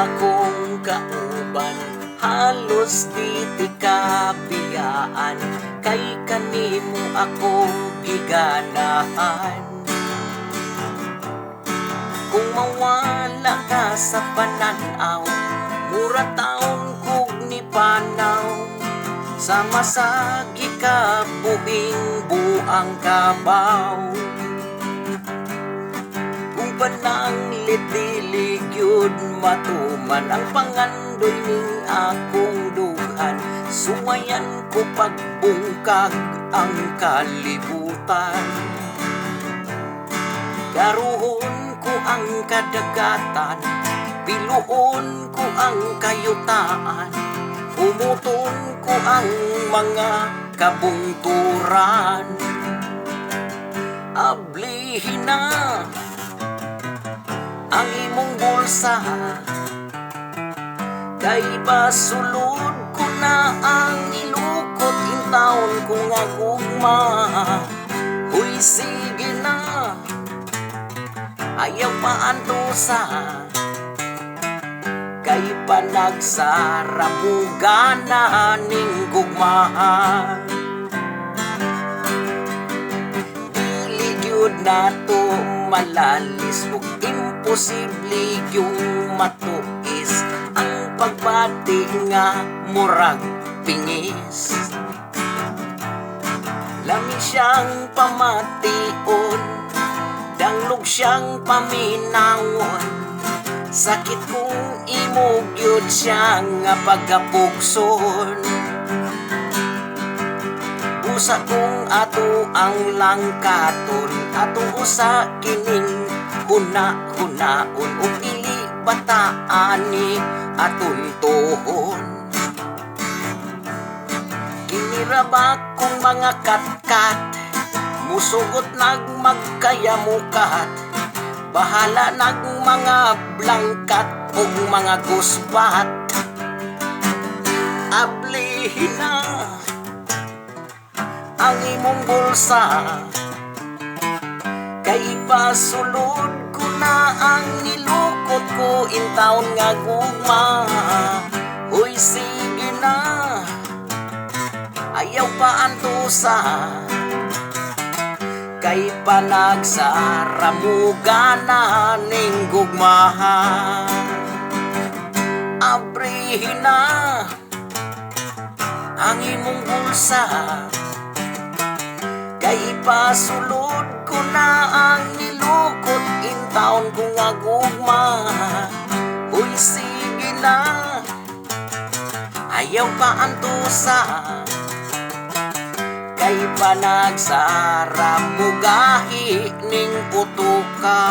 akong kauban, halos di ti kabiyaan, kay kanimo ako giganahan. Kung mawala ka sa pananaw, mura taon kog ni panaw, sama sa gikabuhing buang kabaw. Kung pananglit dilig yun matuman ang pangandoy ning akong dughan, suwayan ko pagbungkag ang kalibutan. Garuhon ko ang kadagatan, piluon ko ang kayutaan, umuton ko ang mga kabungturan. Ablihin na ang imong bulsa, kay basulod ko na ang ilukot in taon ko nga gugma. Uy sige na, ayaw pa antusa, kay panagsaramuganan ning gugmahan. Dili gyud nato malalis ug imposible yung matuis ang pagbati nga murag pingis. Lami siyang pamation, danglog siyang paminawon, sakit kung imog yun siya nga pagkapugson. Usa kung ato ang langkaton, ato usa kining huna-hunaon, o pili bataani aton tuhon. Kinirabak kong mga katkat, musugot nagmagkayamukat, bahala nag mga blangkat o mga guspat. Ablihin na ang imong bulsa, kay pasulod ko na ang nilukot ko in taon nga gugma. Uy sige na, ayaw pa antusa, kay panagsaramuganan ning gugmahan. Abrihin na ang imong bulsa, kay pasulod ko na ang nilukot in taon ko nga gugma. Uy sige na, ayaw pa antusa, kay panagsaramugahi ning putuka,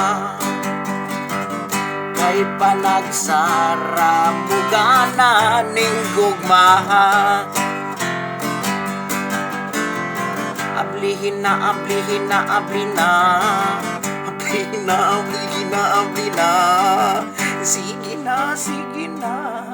kay panagsaramuganan ning gugmahan. Ablihin na, ablihin na, ablihin na, ablihin na, ablihin na, ablihin na. Sige na, sige na.